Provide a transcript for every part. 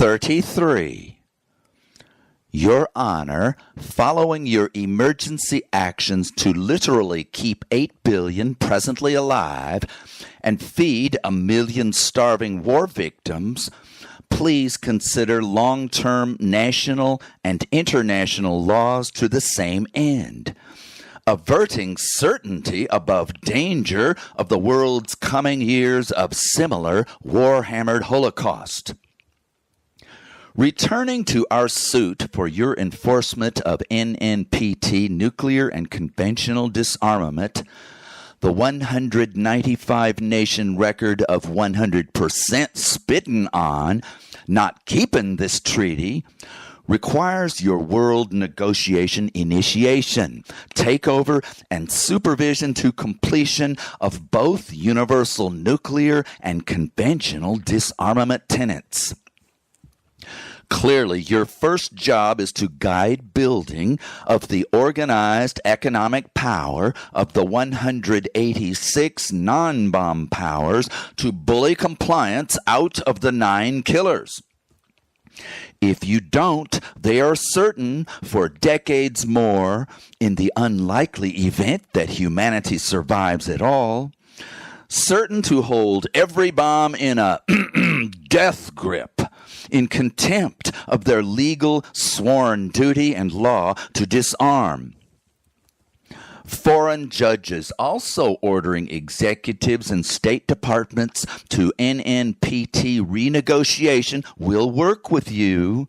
33. Your Honor, following your emergency actions to literally keep 8 billion presently alive and feed 1 million starving war victims, please consider long-term national and international laws to the same end, averting certainty above danger of the world's coming years of similar war-hammered holocaust. Returning to our suit for your enforcement of NNPT nuclear and conventional disarmament, the 195-nation record of 100% spitting on, not keeping this treaty, requires your world negotiation initiation, takeover, and supervision to completion of both universal nuclear and conventional disarmament tenets. Clearly, your first job is to guide building of the organized economic power of the 186 non-bomb powers to bully compliance out of the 9 killers. If you don't, they are certain for decades more, in the unlikely event that humanity survives at all, certain to hold every bomb in a death grip, in contempt of their legal sworn duty and law to disarm. Foreign judges also ordering executives and state departments to NNPT renegotiation will work with you.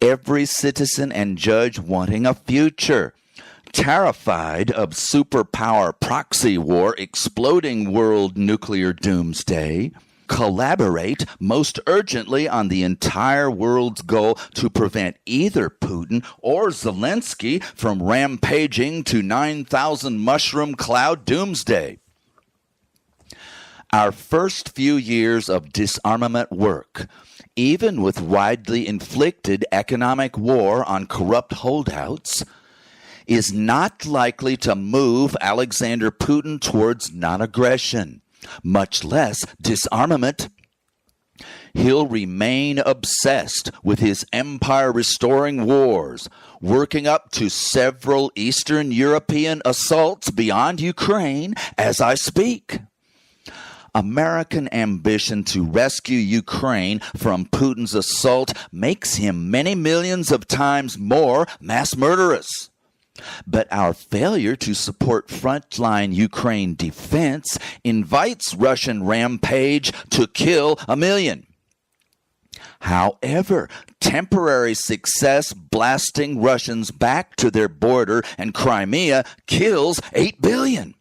Every citizen and judge wanting a future, terrified of superpower proxy war exploding world nuclear doomsday, collaborate most urgently on the entire world's goal to prevent either Putin or Zelensky from rampaging to 9,000 mushroom cloud doomsday. Our first few years of disarmament work, even with widely inflicted economic war on corrupt holdouts, is not likely to move Alexander Putin towards non-aggression, much less disarmament. He'll remain obsessed with his empire-restoring wars, working up to several Eastern European assaults beyond Ukraine as I speak. American ambition to rescue Ukraine from Putin's assault makes him many millions of times more mass murderous. But our failure to support frontline Ukraine defense invites Russian rampage to kill 1 million. However, temporary success blasting Russians back to their border and Crimea kills 8 billion.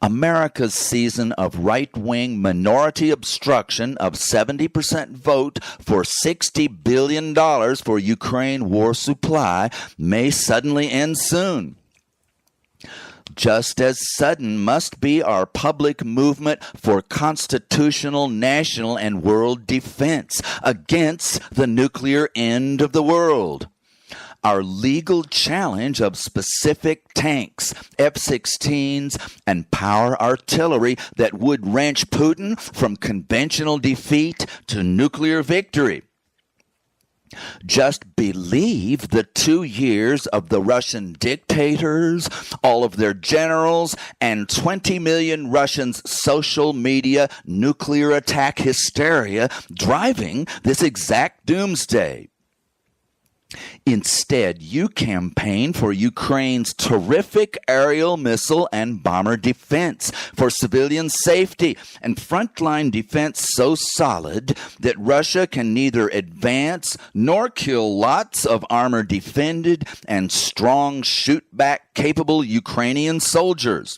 America's season of right-wing minority obstruction of 70% vote for $60 billion for Ukraine war supply may suddenly end soon. Just as sudden must be our public movement for constitutional, national, and world defense against the nuclear end of the world. Our legal challenge of specific tanks, F-16s, and power artillery that would wrench Putin from conventional defeat to nuclear victory. Just believe the 2 years of the Russian dictators, all of their generals, and 20 million Russians' social media nuclear attack hysteria driving this exact doomsday. Instead, you campaign for Ukraine's terrific aerial missile and bomber defense, for civilian safety and frontline defense so solid that Russia can neither advance nor kill lots of armor-defended and strong shoot-back capable Ukrainian soldiers.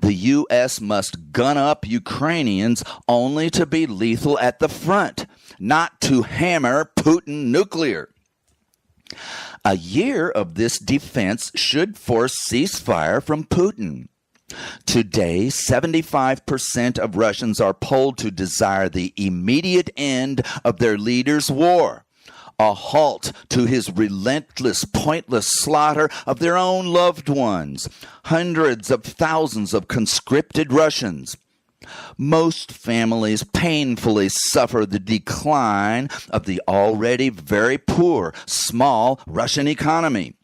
The U.S. must gun up Ukrainians only to be lethal at the front, not to hammer Putin nuclear. A year of this defense should force ceasefire from Putin. Today, 75% of Russians are polled to desire the immediate end of their leader's war, a halt to his relentless, pointless slaughter of their own loved ones, hundreds of thousands of conscripted Russians. Most families painfully suffer the decline of the already very poor, small Russian economy.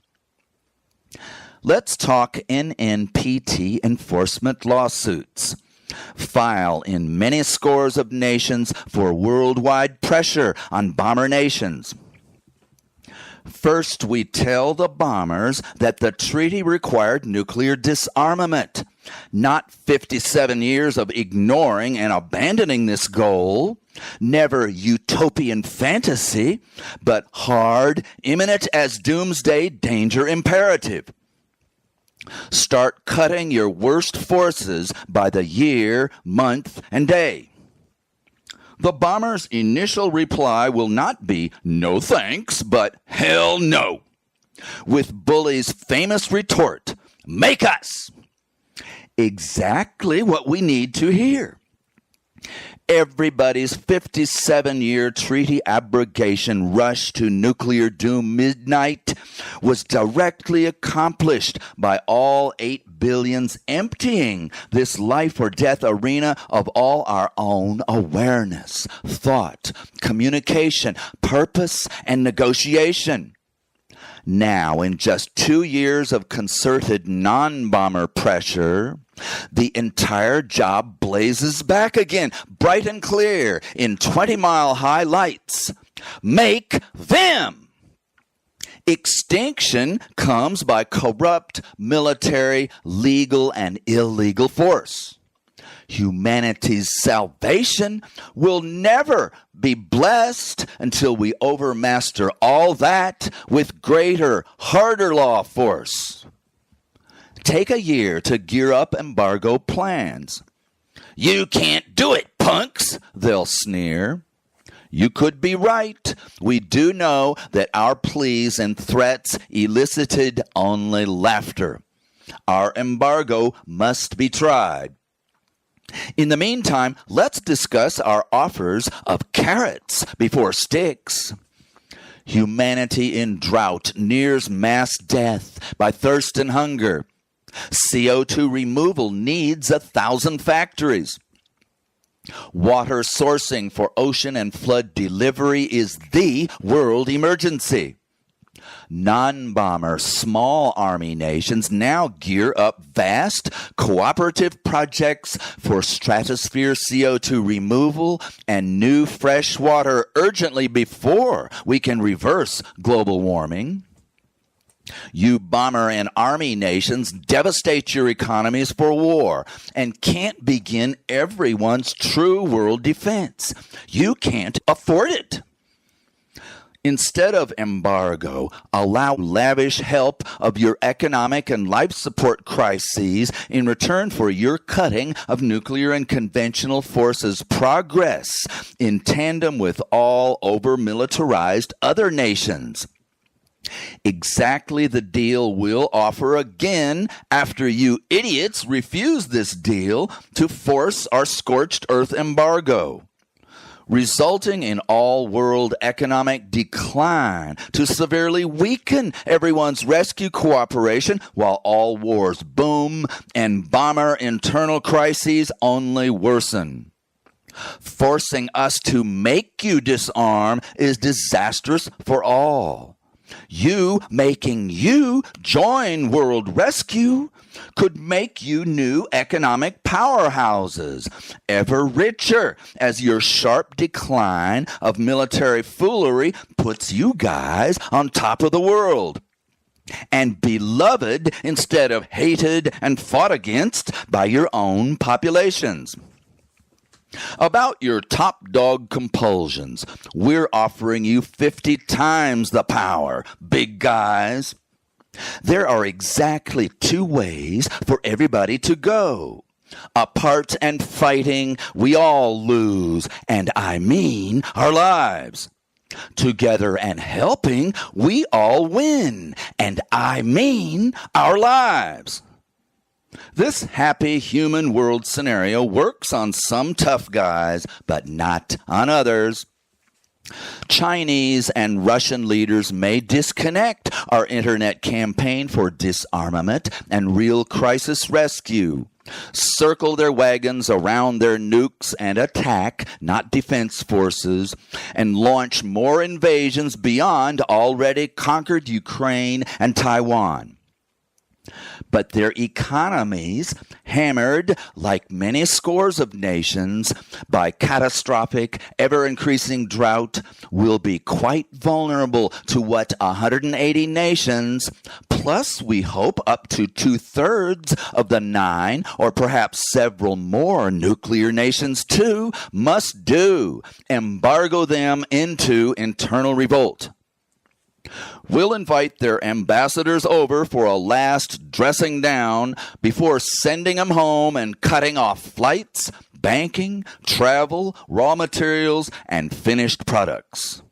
Let's talk NNPT enforcement lawsuits. File in many scores of nations for worldwide pressure on bomber nations. First, we tell the bombers that the treaty required nuclear disarmament, not 57 years of ignoring and abandoning this goal. Never utopian fantasy, but hard, imminent as doomsday danger imperative. Start cutting your worst forces by the year, month, and day. The bomber's initial reply will not be no thanks, but hell no, with Bully's famous retort, make us. Exactly what we need to hear. Everybody's 57-year treaty abrogation rush to nuclear doom midnight was directly accomplished by all 8 billions emptying this life or death arena of all our own awareness, thought, communication, purpose, and negotiation. Now, in just 2 years of concerted non-bomber pressure, the entire job blazes back again, bright and clear, in 20-mile-high lights. Make them! Extinction comes by corrupt military, legal, and illegal force. Humanity's salvation will never be blessed until we overmaster all that with greater, harder law force. Take a year to gear up embargo plans. You can't do it, punks, they'll sneer. You could be right. We do know that our pleas and threats elicited only laughter. Our embargo must be tried. In the meantime, let's discuss our offers of carrots before sticks. Humanity in drought nears mass death by thirst and hunger. CO2 removal needs 1,000 factories. Water sourcing for ocean and flood delivery is the world emergency. Non-bomber small army nations now gear up vast cooperative projects for stratosphere CO2 removal and new fresh water urgently before we can reverse global warming. You bomber and army nations devastate your economies for war and can't begin everyone's true world defense. You can't afford it. Instead of embargo, allow lavish help of your economic and life support crises in return for your cutting of nuclear and conventional forces progress in tandem with all over-militarized other nations. Exactly the deal we'll offer again after you idiots refuse this deal to force our scorched earth embargo, resulting in all-world economic decline to severely weaken everyone's rescue cooperation while all wars boom and bomber internal crises only worsen. Forcing us to make you disarm is disastrous for all. You making you join world rescue could make you new economic powerhouses, ever richer as your sharp decline of military foolery puts you guys on top of the world, and beloved instead of hated and fought against by your own populations. About your top dog compulsions, we're offering you 50 times the power, big guys. There are exactly 2 ways for everybody to go. Apart and fighting, we all lose, and I mean our lives. Together and helping, we all win, and I mean our lives. This happy human world scenario works on some tough guys, but not on others. Chinese and Russian leaders may disconnect our internet campaign for disarmament and real crisis rescue, circle their wagons around their nukes and attack, not defense forces, and launch more invasions beyond already conquered Ukraine and Taiwan. But their economies, hammered like many scores of nations by catastrophic, ever-increasing drought, will be quite vulnerable to what 180 nations, plus we hope up to 2/3 of the 9, or perhaps several more nuclear nations too, must do: embargo them into internal revolt. We'll invite their ambassadors over for a last dressing down before sending them home and cutting off flights, banking, travel, raw materials, and finished products.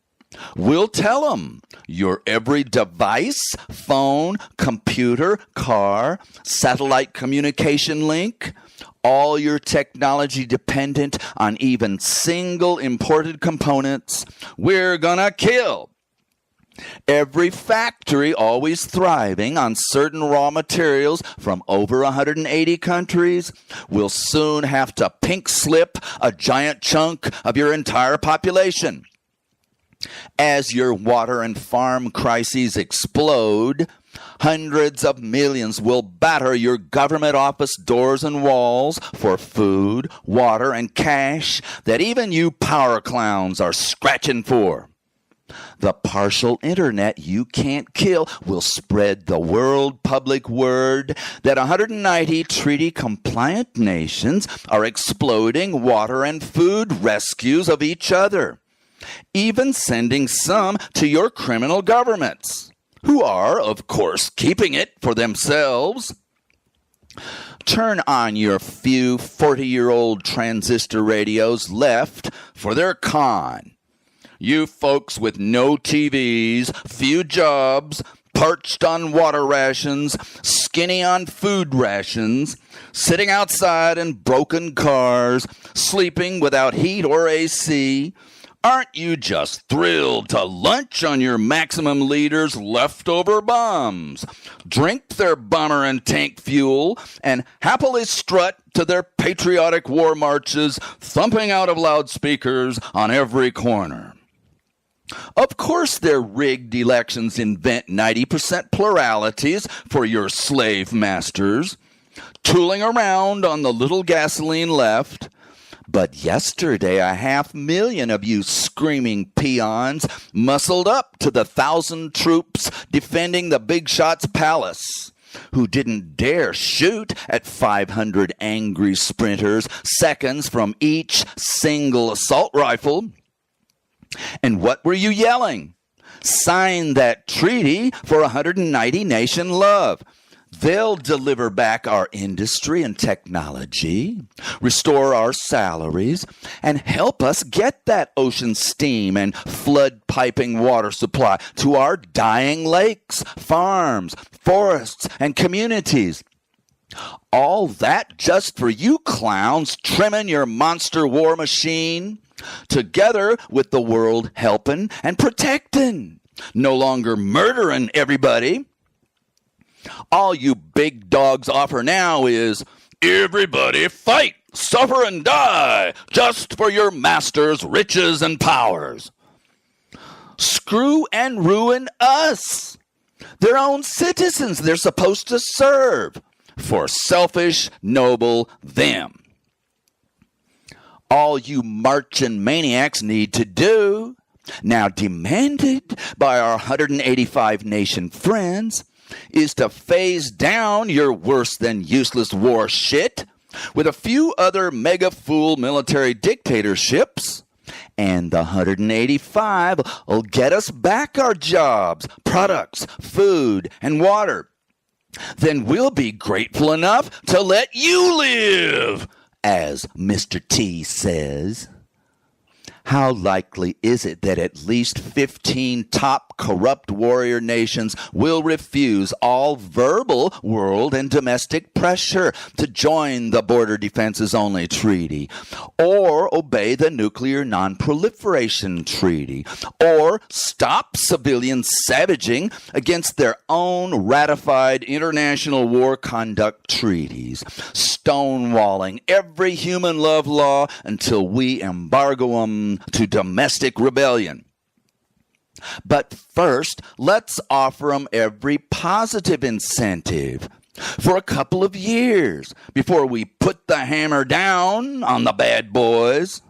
We'll tell them your every device, phone, computer, car, satellite communication link, all your technology dependent on even single imported components, we're gonna kill. Every factory always thriving on certain raw materials from over 180 countries will soon have to pink slip a giant chunk of your entire population. As your water and farm crises explode, hundreds of millions will batter your government office doors and walls for food, water, and cash that even you power clowns are scratching for. The partial internet you can't kill will spread the world public word that 190 treaty-compliant nations are exploding water and food rescues of each other, even sending some to your criminal governments, who are, of course, keeping it for themselves. Turn on your few 40-year-old transistor radios left for their con. You folks with no TVs, few jobs, parched on water rations, skinny on food rations, sitting outside in broken cars, sleeping without heat or AC, aren't you just thrilled to lunch on your maximum leaders' leftover bombs, drink their bomber and tank fuel, and happily strut to their patriotic war marches, thumping out of loudspeakers on every corner? Of course, their rigged elections invent 90% pluralities for your slave masters, tooling around on the little gasoline left. But yesterday, 500,000 of you screaming peons muscled up to the 1,000 troops defending the big shot's palace, who didn't dare shoot at 500 angry sprinters seconds from each single assault rifle. And what were you yelling? Sign that treaty for 190 nation love. They'll deliver back our industry and technology, restore our salaries, and help us get that ocean steam and flood piping water supply to our dying lakes, farms, forests, and communities. All that just for you clowns trimming your monster war machine, together with the world helping and protecting, no longer murdering everybody. All you big dogs offer now is, everybody fight, suffer, and die, just for your master's riches and powers. Screw and ruin us, their own citizens they're supposed to serve, for selfish, noble them. All you marching maniacs need to do, now demanded by our 185 nation friends, is to phase down your worse than useless war shit with a few other mega fool military dictatorships, and the 185 will get us back our jobs, products, food, and water. Then we'll be grateful enough to let you live, as Mr. T says. How likely is it that at least 15 top top corrupt warrior nations will refuse all verbal world and domestic pressure to join the Border Defenses Only Treaty, or obey the Nuclear Non-Proliferation Treaty, or stop civilian savaging against their own ratified international war conduct treaties, stonewalling every human love law until we embargo them to domestic rebellion. But first, let's offer them every positive incentive for a couple of years before we put the hammer down on the bad boys.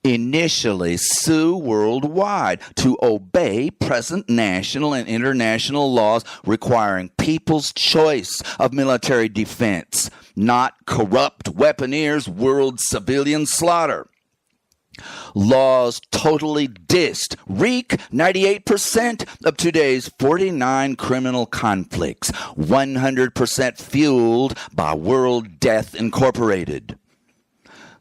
Initially, sue worldwide to obey present national and international laws requiring people's choice of military defense, not corrupt weaponeers' world civilian slaughter. Laws totally dissed wreak 98% of today's 49 criminal conflicts, 100% fueled by World Death Incorporated.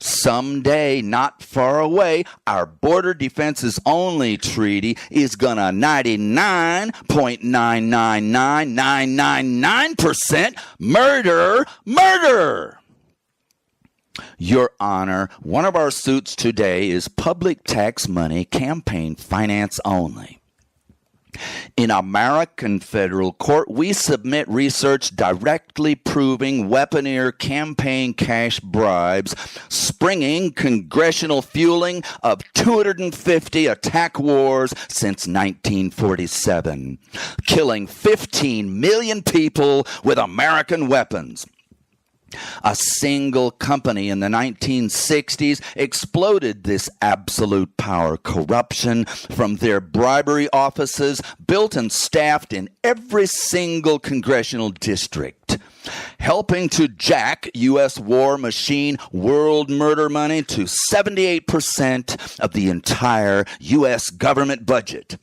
Someday, not far away, our Border Defenses Only Treaty is gonna 99.999999% murder. Your Honor, one of our suits today is public tax money campaign finance only. In American federal court, we submit research directly proving weaponeer campaign cash bribes, springing congressional fueling of 250 attack wars since 1947, killing 15 million people with American weapons. A single company in the 1960s exploded this absolute power corruption from their bribery offices built and staffed in every single congressional district, helping to jack U.S. war machine world murder money to 78% of the entire U.S. government budget.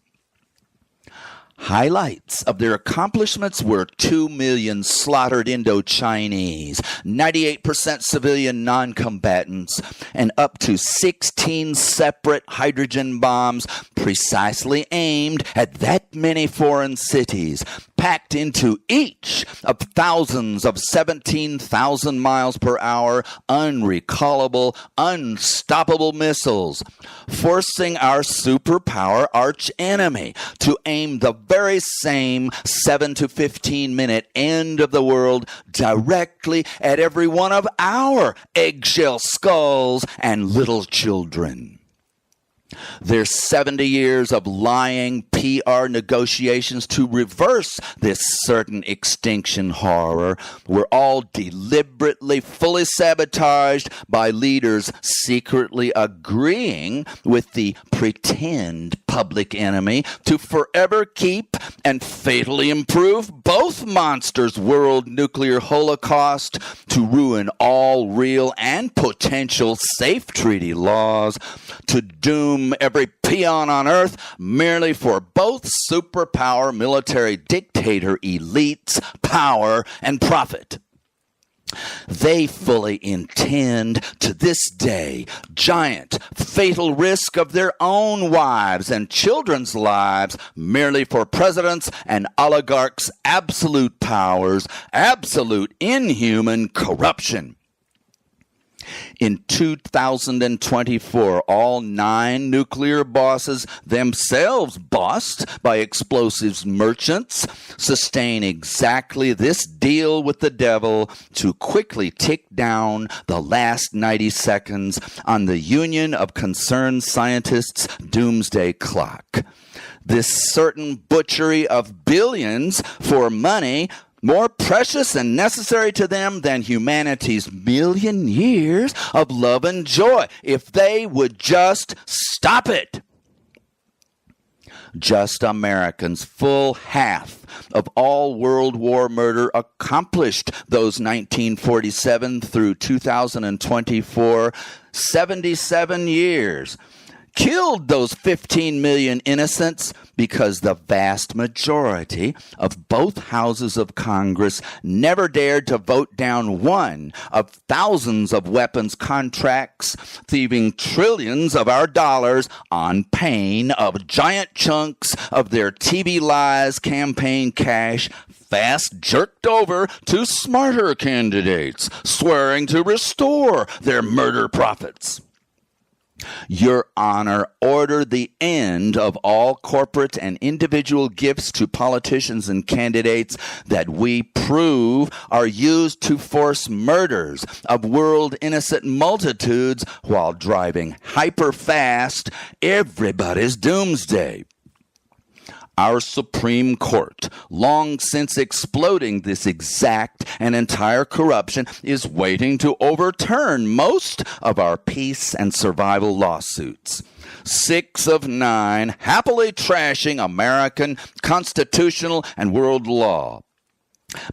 Highlights of their accomplishments were 2 million slaughtered Indo-Chinese, 98% civilian non-combatants, and up to 16 separate hydrogen bombs precisely aimed at that many foreign cities, packed into each of thousands of 17,000 miles per hour unrecallable, unstoppable missiles, forcing our superpower archenemy to aim the very same 7 to 15 minute end of the world directly at every one of our eggshell skulls and little children. Their 70 years of lying PR negotiations to reverse this certain extinction horror were all deliberately fully sabotaged by leaders secretly agreeing with the pretend public enemy to forever keep and fatally improve both monsters' world nuclear holocaust, to ruin all real and potential safe treaty laws, to doom every peon on earth merely for both superpower military dictator elites' power and profit. They fully intend to this day giant fatal risk of their own wives and children's lives merely for presidents and oligarchs' absolute powers, absolute inhuman corruption. In 2024, all 9 nuclear bosses, themselves bossed by explosives merchants, sustain exactly this deal with the devil to quickly tick down the last 90 seconds on the Union of Concerned Scientists' doomsday clock. This certain butchery of billions for money more precious and necessary to them than humanity's million years of love and joy, if they would just stop it. Just Americans, full half of all World War murder accomplished those 1947 through 2024, 77 years. killed those 15 million innocents because the vast majority of both houses of Congress never dared to vote down one of thousands of weapons contracts, thieving trillions of our dollars on pain of giant chunks of their TV lies campaign cash fast jerked over to smarter candidates, swearing to restore their murder profits. Your Honor, order the end of all corporate and individual gifts to politicians and candidates that we prove are used to force murders of world innocent multitudes while driving hyper fast everybody's doomsday. Our Supreme Court, long since exploding this exact and entire corruption, is waiting to overturn most of our peace and survival lawsuits. 6 of 9 happily trashing American constitutional and world law.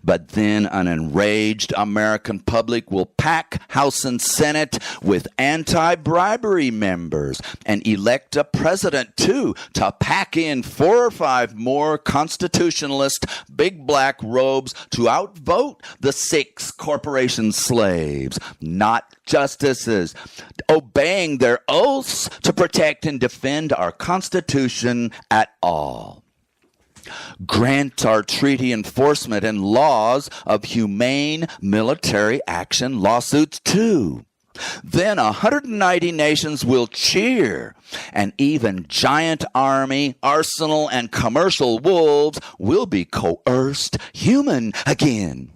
But then an enraged American public will pack House and Senate with anti-bribery members and elect a president, too, to pack in 4 or 5 more constitutionalist big black robes to outvote the 6 corporation slaves, not justices, obeying their oaths to protect and defend our Constitution at all. Grant our treaty enforcement and laws of humane military action lawsuits too. Then 190 nations will cheer, and even giant army, arsenal, and commercial wolves will be coerced human again.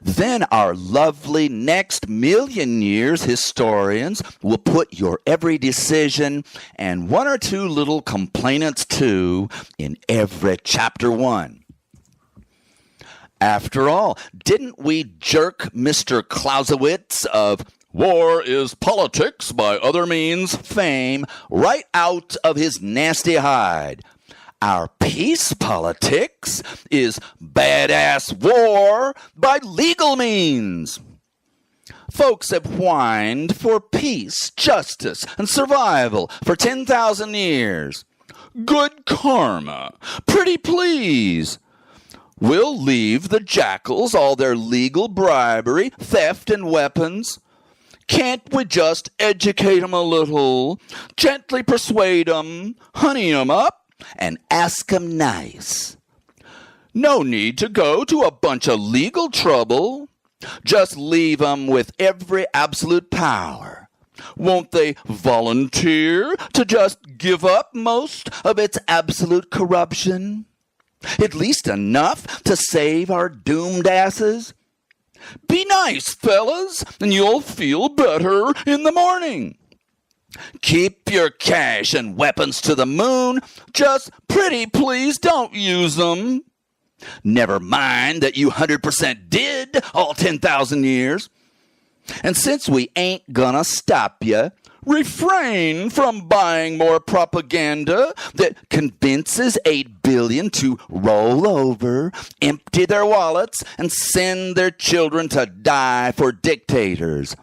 Then our lovely next million years historians will put your every decision and 1 or 2 little complainants too in every chapter 1. After all, didn't we jerk Mr. Clausewitz of War is Politics by Other Means fame right out of his nasty hide? Our peace politics is badass war by legal means. Folks have whined for peace, justice, and survival for 10,000 years. Good karma. Pretty please. We'll leave the jackals all their legal bribery, theft, and weapons. Can't we just educate 'em a little, gently persuade 'em, honey 'em up, and ask 'em nice? No need to go to a bunch of legal trouble. Just leave 'em with every absolute power. Won't they volunteer to just give up most of its absolute corruption? At least enough to save our doomed asses? Be nice, fellas, and you'll feel better in the morning. Keep your cash and weapons to the moon. Just pretty please don't use them. Never mind that you 100% did all 10,000 years. And since we ain't gonna stop you, refrain from buying more propaganda that convinces 8 billion to roll over, empty their wallets, and send their children to die for dictators.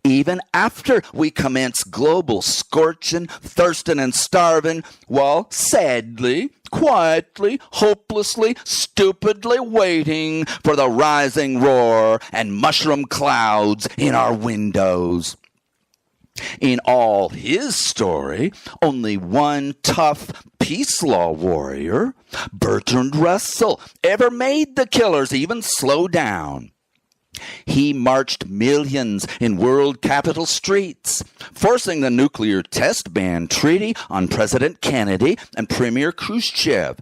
Even after we commence global scorching, thirsting, and starving, while sadly, quietly, hopelessly, stupidly waiting for the rising roar and mushroom clouds in our windows. In all his story, only one tough peace law warrior, Bertrand Russell, ever made the killers even slow down. He marched millions in world capital streets, forcing the nuclear test ban treaty on President Kennedy and Premier Khrushchev,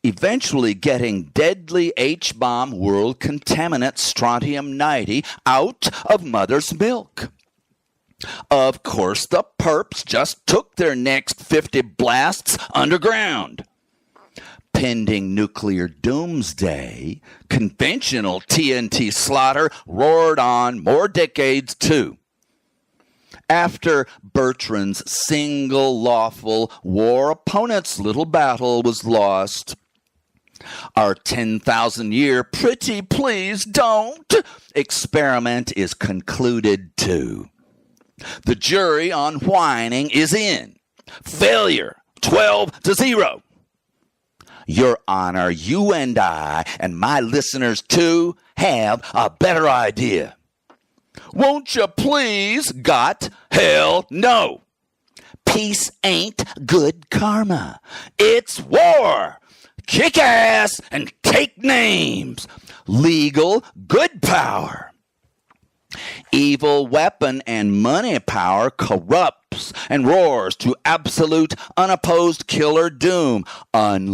eventually getting deadly H-bomb world contaminant strontium-90 out of mother's milk. Of course, the perps just took their next 50 blasts underground. Pending nuclear doomsday, conventional TNT slaughter roared on more decades too. After Bertrand's single lawful war opponent's little battle was lost, our 10,000-year pretty please don't experiment is concluded too. The jury on whining is in. Failure, 12-0. Your Honor, you and I, and my listeners too, have a better idea. Won't you please, got? Hell no. Peace ain't good karma. It's war. Kick ass and take names. Legal good power. Evil weapon and money power corrupts and roars to absolute unopposed killer doom until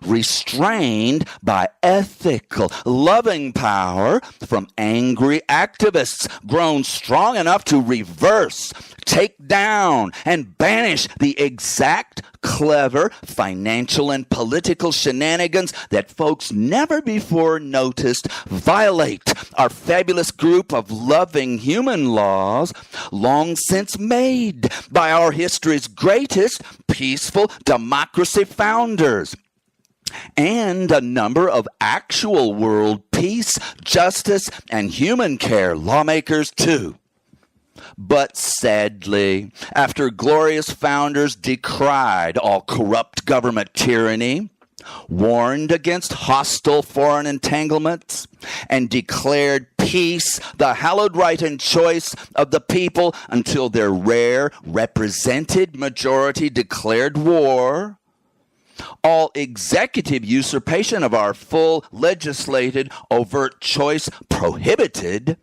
restrained by ethical loving power from angry activists grown strong enough to reverse, take down, and banish the exact clever financial and political shenanigans that folks never before noticed violate our fabulous group of loving human laws long since made by our history's greatest peaceful democracy founders, and a number of actual world peace, justice, and human care lawmakers too. But sadly, after glorious founders decried all corrupt government tyranny, warned against hostile foreign entanglements, and declared peace the hallowed right and choice of the people until their rare represented majority declared war, all executive usurpation of our full legislated overt choice prohibited,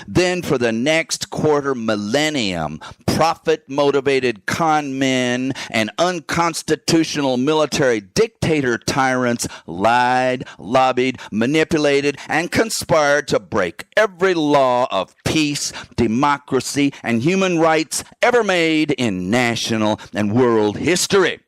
then for the next quarter millennium, profit-motivated con men and unconstitutional military dictator tyrants lied, lobbied, manipulated, and conspired to break every law of peace, democracy, and human rights ever made in national and world history.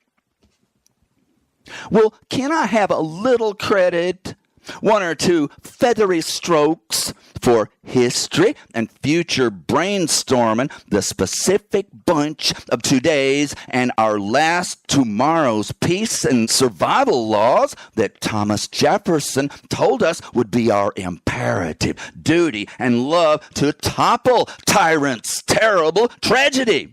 Well, can I have a little credit? One or two feathery strokes for history and future brainstorming the specific bunch of today's and our last tomorrow's peace and survival laws that Thomas Jefferson told us would be our imperative duty and love to topple tyrants' terrible tragedy,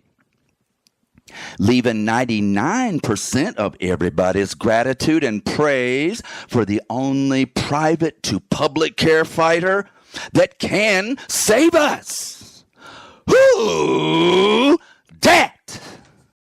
leaving 99% of everybody's gratitude and praise for the only private to public care fighter that can save us. Whoo!